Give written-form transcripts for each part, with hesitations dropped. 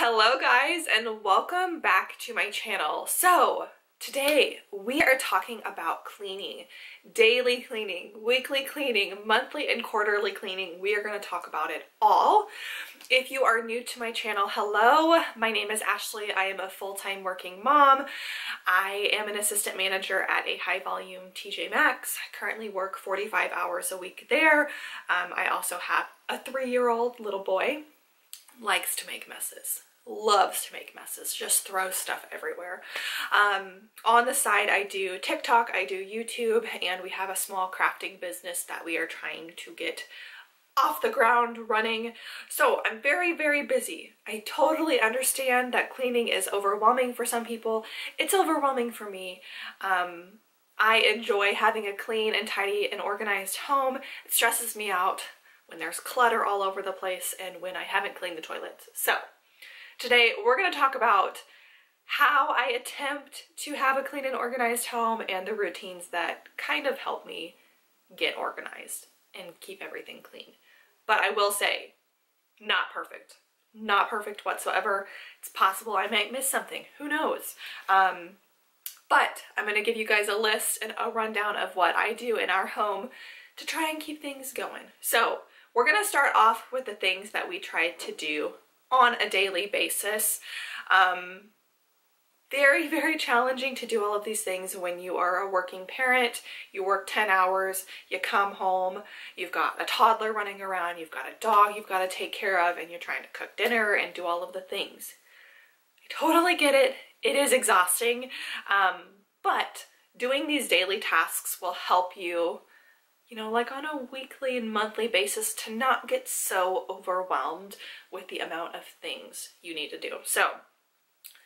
Hello guys, and welcome back to my channel. So today we are talking about cleaning, daily cleaning, weekly cleaning, monthly and quarterly cleaning. We are going to talk about it all. If you are new to my channel, hello, my name is Ashley. I am a full-time working mom. I am an assistant manager at a high volume TJ Maxx. I currently work 45 hours a week there. I also have a 3-year-old little boy. Likes to make messes, loves to make messes, just throw stuff everywhere. On the side, I do TikTok, I do YouTube, and we have a small crafting business that we are trying to get off the ground running. So I'm very, very busy. I totally understand that cleaning is overwhelming for some people. It's overwhelming for me. I enjoy having a clean and tidy and organized home. It stresses me out when there's clutter all over the place and when I haven't cleaned the toilets. So today we're going to talk about how I attempt to have a clean and organized home and the routines that kind of help me get organized and keep everything clean. But I will say, not perfect. Not perfect whatsoever. It's possible I might miss something. Who knows? But I'm going to give you guys a list and a rundown of what I do in our home to try and keep things going. So we're going to start off with the things that we try to do on a daily basis. Very, very challenging to do all of these things when you are a working parent. You work 10 hours, you come home, you've got a toddler running around, you've got a dog you've got to take care of, and you're trying to cook dinner and do all of the things. I totally get it. It is exhausting, but doing these daily tasks will help you, like on a weekly and monthly basis, to not get so overwhelmed with the amount of things you need to do. So,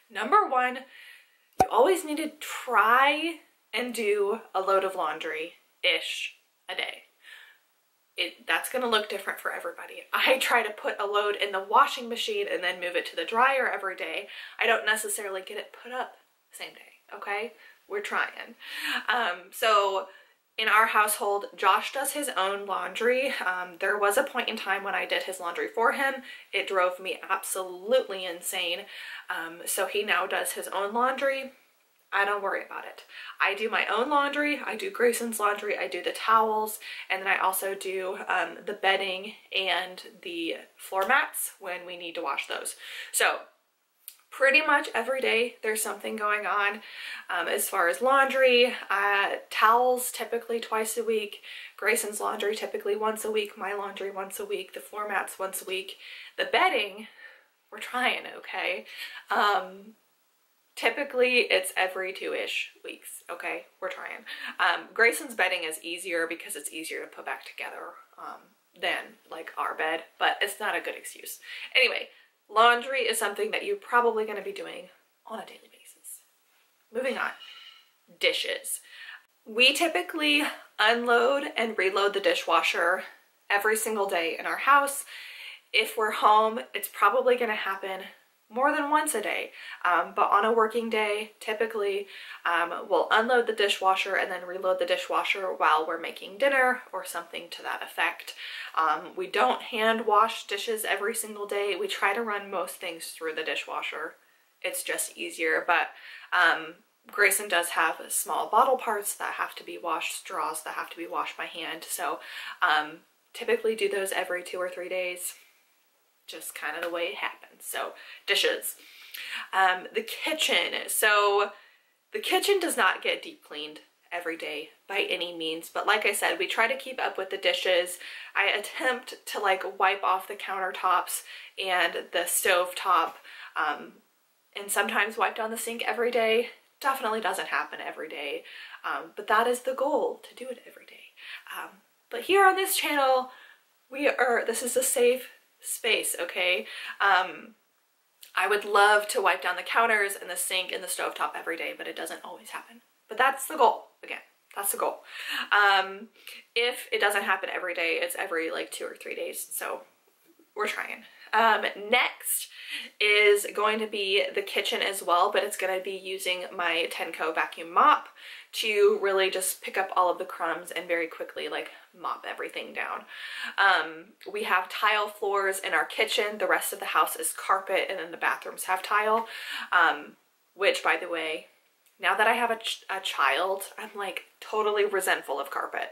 number one, you always need to try and do a load of laundry-ish a day. That's going to look different for everybody. I try to put a load in the washing machine and then move it to the dryer every day. I don't necessarily get it put up the same day, okay? We're trying. So in our household, Josh does his own laundry. There was a point in time when I did his laundry for him. It drove me absolutely insane. So he now does his own laundry. I don't worry about it. I do my own laundry. I do Grayson's laundry. I do the towels. And then I also do the bedding and the floor mats when we need to wash those. So pretty much every day there's something going on as far as laundry. Towels typically twice a week, Grayson's laundry typically once a week, my laundry once a week, the floor mats once a week. The bedding, we're trying, okay? Typically it's every 2-ish weeks, okay? We're trying. Grayson's bedding is easier because it's easier to put back together than like our bed, but it's not a good excuse. Anyway, laundry is something that you're probably going to be doing on a daily basis. Moving on. Dishes. We typically unload and reload the dishwasher every single day in our house. If we're home, it's probably going to happen more than once a day. But on a working day, typically we'll unload the dishwasher and then reload the dishwasher while we're making dinner or something to that effect. We don't hand wash dishes every single day. We try to run most things through the dishwasher. It's just easier, but Grayson does have small bottle parts that have to be washed, straws that have to be washed by hand. So typically do those every 2 or 3 days. Just kind of the way it happens. So dishes. The kitchen. So the kitchen does not get deep cleaned every day by any means, but like I said, we try to keep up with the dishes. I attempt to like wipe off the countertops and the stove top, and sometimes wipe down the sink every day. Definitely doesn't happen every day, but that is the goal, to do it every day. But here on this channel, this is a safe space, okay? I would love to wipe down the counters and the sink and the stovetop every day, but it doesn't always happen. But that's the goal. Again, that's the goal. If it doesn't happen every day, it's every like 2 or 3 days. So we're trying. Next is going to be the kitchen as well, but it's going to be using my Tenco vacuum mop to really just pick up all of the crumbs and very quickly like mop everything down. We have tile floors in our kitchen. The rest of the house is carpet, and then the bathrooms have tile, which, by the way, now that I have a child, I'm like totally resentful of carpet.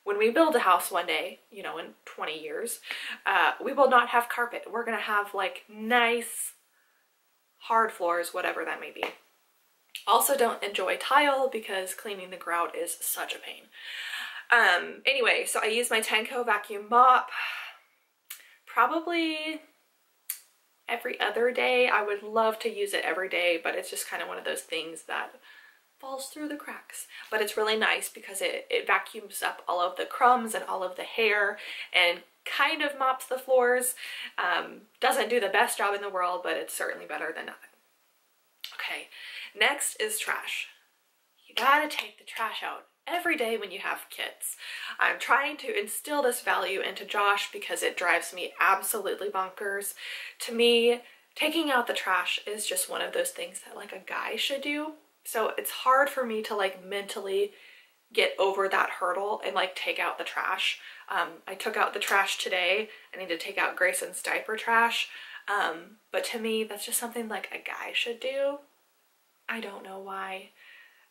When we build a house one day, you know, in 20 years, we will not have carpet. We're going to have like nice hard floors, whatever that may be. Also don't enjoy tile because cleaning the grout is such a pain. Anyway, so I use my Tenco vacuum mop probably every other day. I would love to use it every day, but it's just kind of one of those things that falls through the cracks. But it's really nice because it vacuums up all of the crumbs and all of the hair and kind of mops the floors. Doesn't do the best job in the world, but it's certainly better than nothing. Okay, next is trash. You gotta take the trash out every day when you have kids. I'm trying to instill this value into Josh because it drives me absolutely bonkers. To me, taking out the trash is just one of those things that like a guy should do. So it's hard for me to like mentally get over that hurdle and like take out the trash. I took out the trash today. I need to take out Grayson's diaper trash. But to me, that's just something like a guy should do. I don't know why.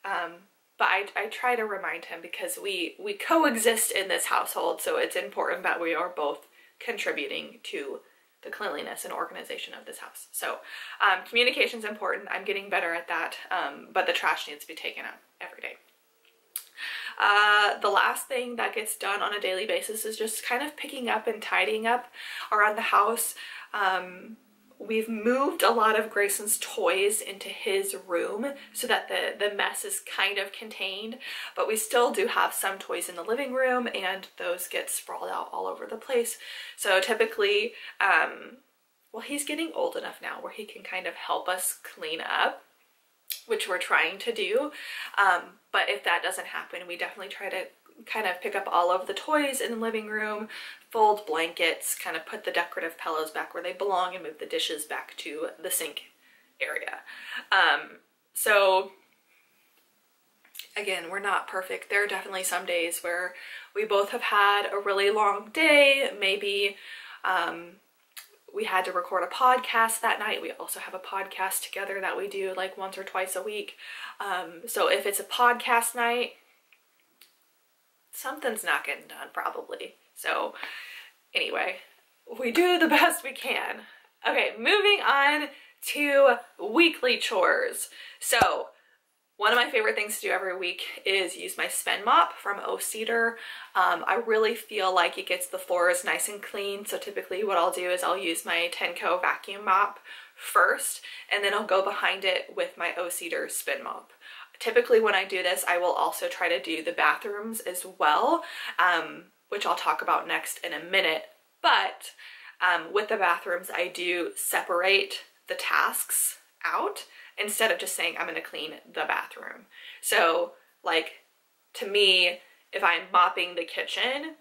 But I try to remind him because we coexist in this household, so it's important that we are both contributing to the cleanliness and organization of this house. So communication is important. I'm getting better at that, but the trash needs to be taken out every day. The last thing that gets done on a daily basis is just kind of picking up and tidying up around the house. We've moved a lot of Grayson's toys into his room so that the mess is kind of contained, but we still do have some toys in the living room and those get sprawled out all over the place. So typically, well, he's getting old enough now where he can kind of help us clean up, which we're trying to do. But if that doesn't happen, we definitely try to kind of pick up all of the toys in the living room, fold blankets, kind of put the decorative pillows back where they belong, and move the dishes back to the sink area. So again, we're not perfect. There are definitely some days where we both have had a really long day. Maybe we had to record a podcast that night. We also have a podcast together that we do like once or twice a week. So if it's a podcast night, something's not getting done probably. So anyway, we do the best we can. Okay, moving on to weekly chores. So one of my favorite things to do every week is use my Spin Mop from O Cedar. I really feel like it gets the floors nice and clean. So typically what I'll do is I'll use my Tenco vacuum mop first, and then I'll go behind it with my O Cedar Spin Mop. Typically when I do this, I will also try to do the bathrooms as well, which I'll talk about next in a minute. But with the bathrooms, I do separate the tasks out instead of just saying I'm going to clean the bathroom. So like, to me, if I'm mopping the kitchen,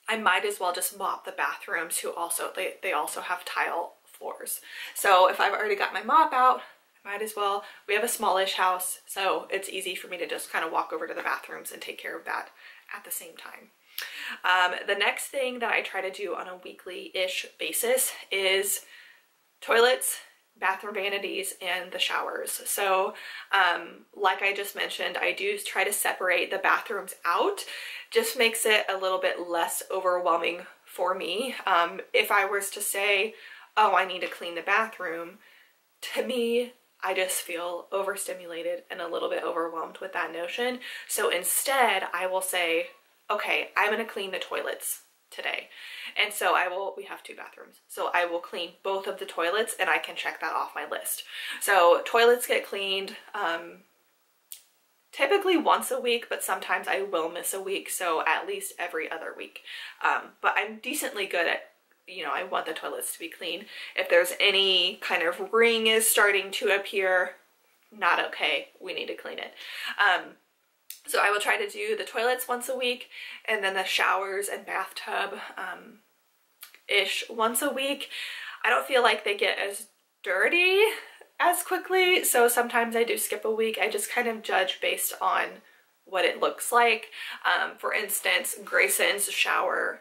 I might as well just mop the bathrooms who also, they also have tile floors. So if I've already got my mop out, might as well. We have a smallish house, so it's easy for me to just kind of walk over to the bathrooms and take care of that at the same time. The next thing that I try to do on a weekly-ish basis is toilets, bathroom vanities, and the showers. So like I just mentioned, I do try to separate the bathrooms out. Just makes it a little bit less overwhelming for me. If I was to say, oh, I need to clean the bathroom, to me, I just feel overstimulated and a little bit overwhelmed with that notion. So instead, I will say, okay, I'm going to clean the toilets today. And so we have 2 bathrooms. So I will clean both of the toilets and I can check that off my list. So toilets get cleaned typically once a week, but sometimes I will miss a week. So at least every other week. But I'm decently good at, you know, I want the toilets to be clean. If there's any kind of ring is starting to appear, not okay, we need to clean it. So I will try to do the toilets once a week, and then the showers and bathtub ish once a week. I don't feel like they get as dirty as quickly, so sometimes I do skip a week. I just kind of judge based on what it looks like. For instance, Grayson's shower,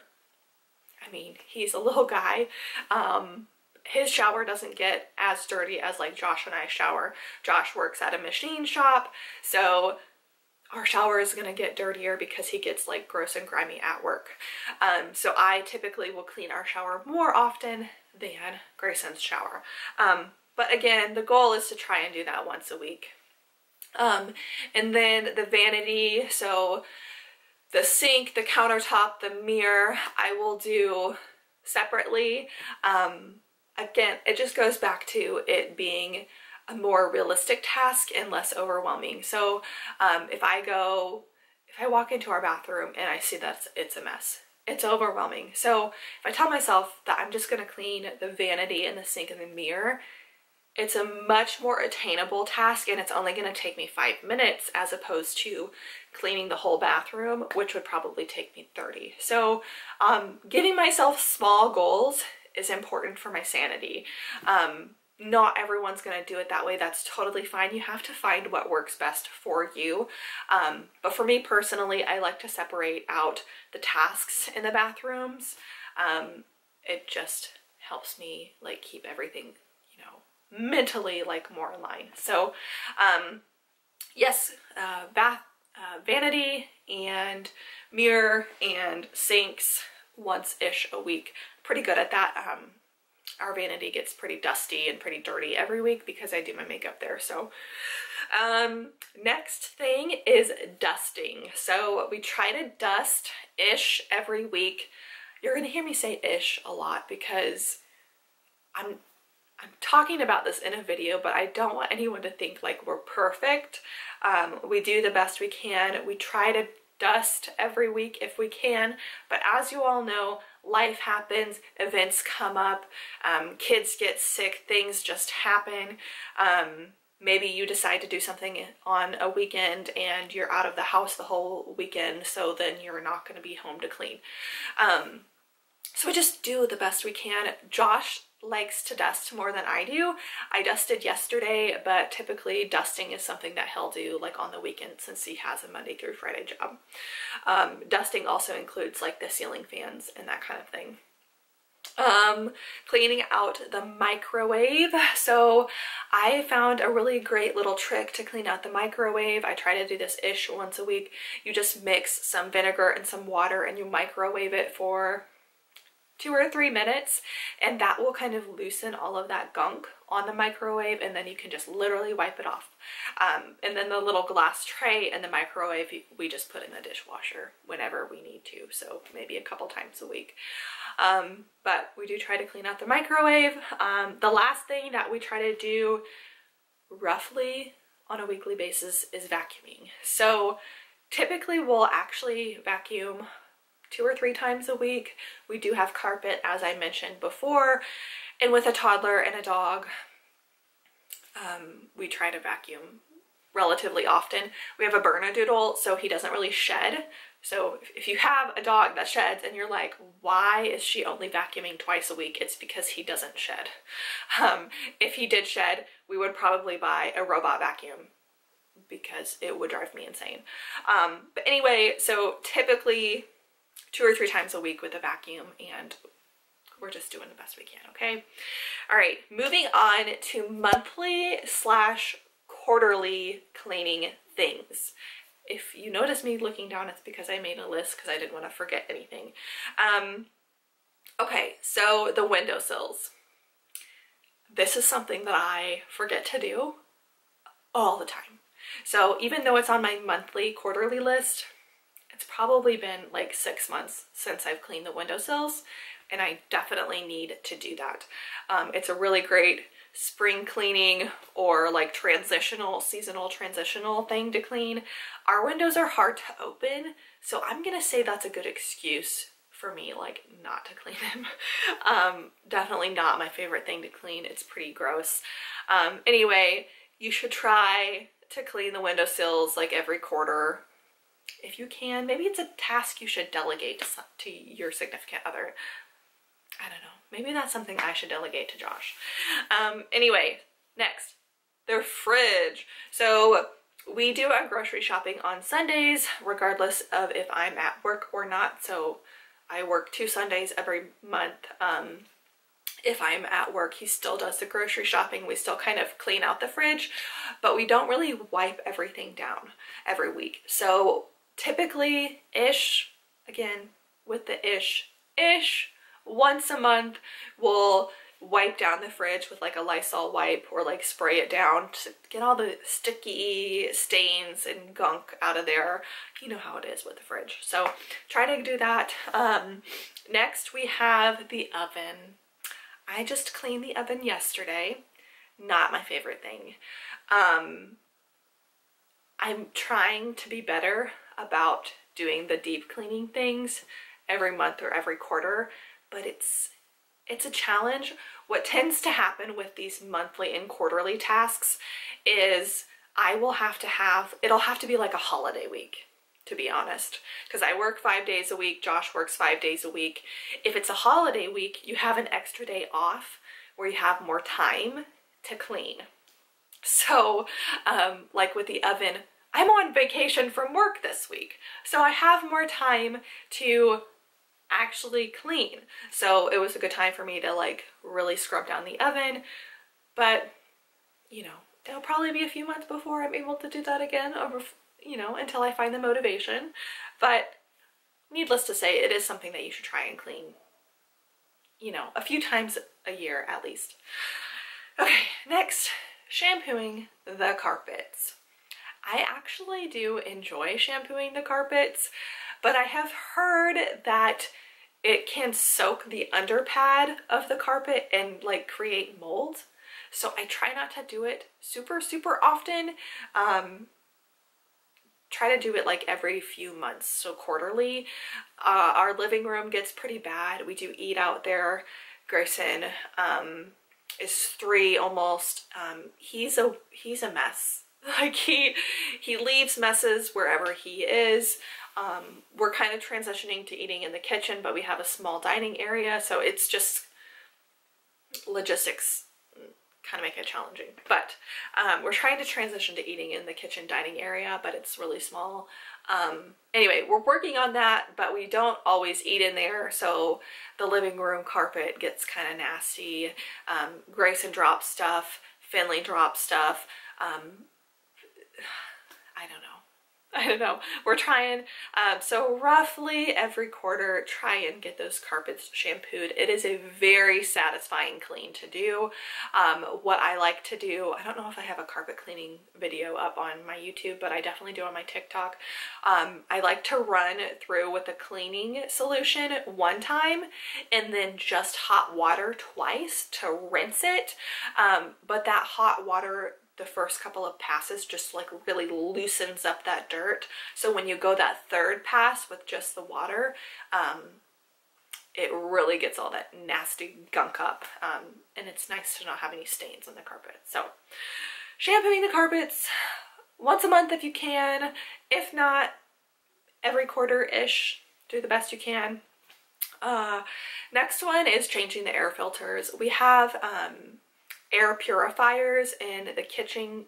I mean, he's a little guy. His shower doesn't get as dirty as like Josh and I shower. Josh works at a machine shop, so our shower is gonna get dirtier because he gets like gross and grimy at work. So I typically will clean our shower more often than Grayson's shower. But again, the goal is to try and do that once a week. And then the vanity, so the sink, the countertop, the mirror, I will do separately. Again, it just goes back to it being a more realistic task and less overwhelming. So if I walk into our bathroom and I see that it's a mess, it's overwhelming. So if I tell myself that I'm just gonna clean the vanity and the sink and the mirror, it's a much more attainable task, and it's only going to take me 5 minutes as opposed to cleaning the whole bathroom, which would probably take me 30. So giving myself small goals is important for my sanity. Not everyone's going to do it that way. That's totally fine. You have to find what works best for you. But for me personally, I like to separate out the tasks in the bathrooms. It just helps me like keep everything, you know, mentally like more in line. So yes, vanity and mirror and sinks once-ish a week. Pretty good at that. Our vanity gets pretty dusty and pretty dirty every week because I do my makeup there. So next thing is dusting. So we try to dust ish every week. You're gonna hear me say ish a lot because I'm talking about this in a video, but I don't want anyone to think like we're perfect. We do the best we can. We try to dust every week if we can, but as you all know, life happens, events come up, kids get sick, things just happen. Maybe you decide to do something on a weekend and you're out of the house the whole weekend, so then you're not going to be home to clean. So we just do the best we can. Josh likes to dust more than I do. I dusted yesterday, but typically dusting is something that he'll do like on the weekend since he has a Monday through Friday job. Dusting also includes like the ceiling fans and that kind of thing. Cleaning out the microwave. So I found a really great little trick to clean out the microwave. I try to do this ish once a week. You just mix some vinegar and some water and you microwave it for 2 or 3 minutes, and that will kind of loosen all of that gunk on the microwave, and then you can just literally wipe it off. And then the little glass tray in the microwave, we just put in the dishwasher whenever we need to, so maybe a couple times a week. But we do try to clean out the microwave. The last thing that we try to do roughly on a weekly basis is vacuuming. So typically we'll actually vacuum 2 or 3 times a week. We do have carpet, as I mentioned before, and with a toddler and a dog, we try to vacuum relatively often. We have a Bernedoodle, so he doesn't really shed. So if you have a dog that sheds and you're like, why is she only vacuuming twice a week? It's because he doesn't shed. If he did shed, we would probably buy a robot vacuum because it would drive me insane. But anyway, so typically 2 or 3 times a week with a vacuum, and we're just doing the best we can, okay? All right, moving on to monthly / quarterly cleaning things. If you notice me looking down, it's because I made a list because I didn't want to forget anything. Okay, so the windowsills. This is something that I forget to do all the time. So even though it's on my monthly, quarterly list, it's probably been like 6 months since I've cleaned the windowsills, and I definitely need to do that. It's a really great spring cleaning or like seasonal transitional thing to clean. Our windows are hard to open, so I'm gonna say that's a good excuse for me like not to clean them. Definitely not my favorite thing to clean. It's pretty gross. Anyway, you should try to clean the windowsills like every quarter if you can. Maybe it's a task you should delegate to your significant other. I don't know. Maybe that's something I should delegate to Josh. Anyway, next, their fridge. So we do our grocery shopping on Sundays, regardless of if I'm at work or not. So I work 2 Sundays every month. If I'm at work, he still does the grocery shopping. We still kind of clean out the fridge, but we don't really wipe everything down every week. So typically, again, with the ish, once a month, we'll wipe down the fridge with like a Lysol wipe or like spray it down to get all the sticky stains and gunk out of there. You know how it is with the fridge. So try to do that. Next, we have the oven. I just cleaned the oven yesterday. Not my favorite thing. I'm trying to be better about doing the deep cleaning things every month or every quarter, but it's a challenge. What tends to happen with these monthly and quarterly tasks is it'll have to be like a holiday week, to be honest, because I work 5 days a week, Josh works 5 days a week. If it's a holiday week, you have an extra day off where you have more time to clean. So like with the oven, I'm on vacation from work this week, so I have more time to actually clean. So it was a good time for me to like really scrub down the oven, but you know, it'll probably be a few months before I'm able to do that again, or you know, until I find the motivation. But needless to say, it is something that you should try and clean, you know, a few times a year at least. Okay, next, shampooing the carpets. I actually do enjoy shampooing the carpets, but I have heard that it can soak the underpad of the carpet and like create mold. So I try not to do it super often. Try to do it like every few months, so quarterly. Our living room gets pretty bad. We do eat out there. Grayson is 3 almost. He's a mess. Like he leaves messes wherever he is. We're kind of transitioning to eating in the kitchen, but we have a small dining area, so it's just logistics kind of make it challenging. But we're trying to transition to eating in the kitchen dining area, but it's really small. Anyway, we're working on that, but we don't always eat in there, so the living room carpet gets kind of nasty. Grayson drops stuff, Finley drops stuff. I don't know. We're trying. So roughly every quarter, try and get those carpets shampooed. It is a very satisfying clean to do. What I like to do, I don't know if I have a carpet cleaning video up on my YouTube, but I definitely do on my TikTok. I like to run through with a cleaning solution one time and then just hot water twice to rinse it. But that hot water, the first couple of passes, just like really loosens up that dirt. So when you go that third pass with just the water, it really gets all that nasty gunk up. And it's nice to not have any stains on the carpet. So shampooing the carpets once a month if you can. If not, every quarter-ish, do the best you can. Next one is changing the air filters. We have air purifiers in the kitchen,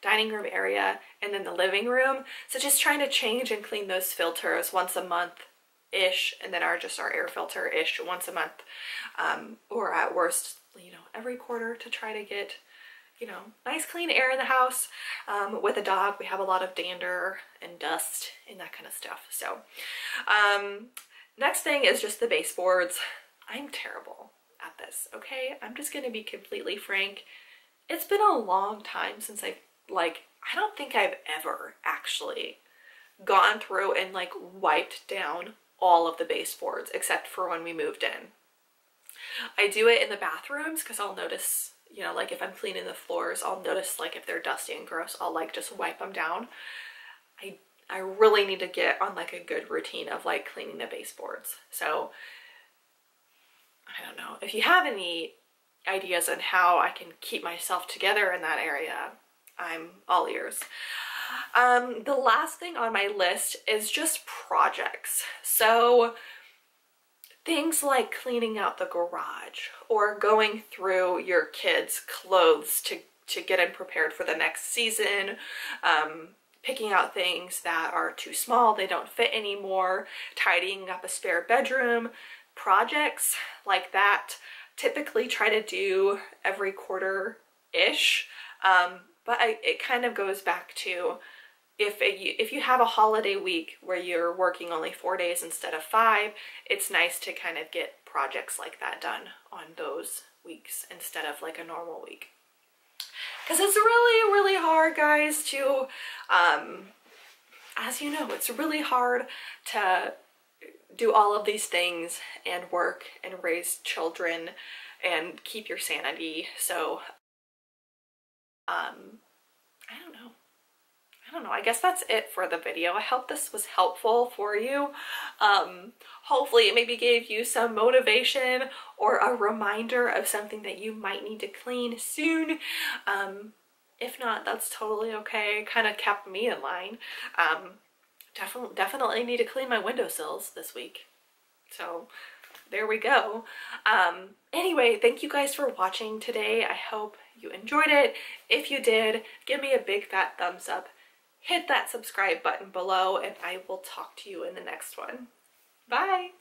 dining room area, and then the living room. So just trying to change and clean those filters once a month-ish, and then our air filter-ish once a month, or at worst, you know, every quarter, to try to get, you know, nice clean air in the house. With a dog, we have a lot of dander and dust and that kind of stuff. So next thing is just the baseboards. I'm terrible at this, okay? I'm just gonna be completely frank. It's been a long time since I don't think I've ever actually gone through and like wiped down all of the baseboards, except for when we moved in. I do it in the bathrooms because I'll notice, you know, like if I'm cleaning the floors, I'll notice like if they're dusty and gross, I'll like just wipe them down. I really need to get on like a good routine of like cleaning the baseboards. So I don't know. If you have any ideas on how I can keep myself together in that area, I'm all ears. The last thing on my list is just projects. So Things like cleaning out the garage or going through your kids' clothes to get them prepared for the next season, picking out things that are too small, they don't fit anymore, tidying up a spare bedroom, projects like that. Typically try to do every quarter-ish, but it kind of goes back to if you have a holiday week where you're working only 4 days instead of 5, it's nice to kind of get projects like that done on those weeks instead of like a normal week. Because it's really, really hard, guys, to, as you know, it's really hard to do all of these things and work and raise children and keep your sanity. So, I don't know. I guess that's it for the video. I hope this was helpful for you. Hopefully it maybe gave you some motivation or a reminder of something that you might need to clean soon. If not, that's totally okay. Kind of kept me in line. Definitely need to clean my windowsills this week. So there we go. Anyway, thank you guys for watching today. I hope you enjoyed it. If you did, give me a big fat thumbs up. Hit that subscribe button below, and I will talk to you in the next one. Bye!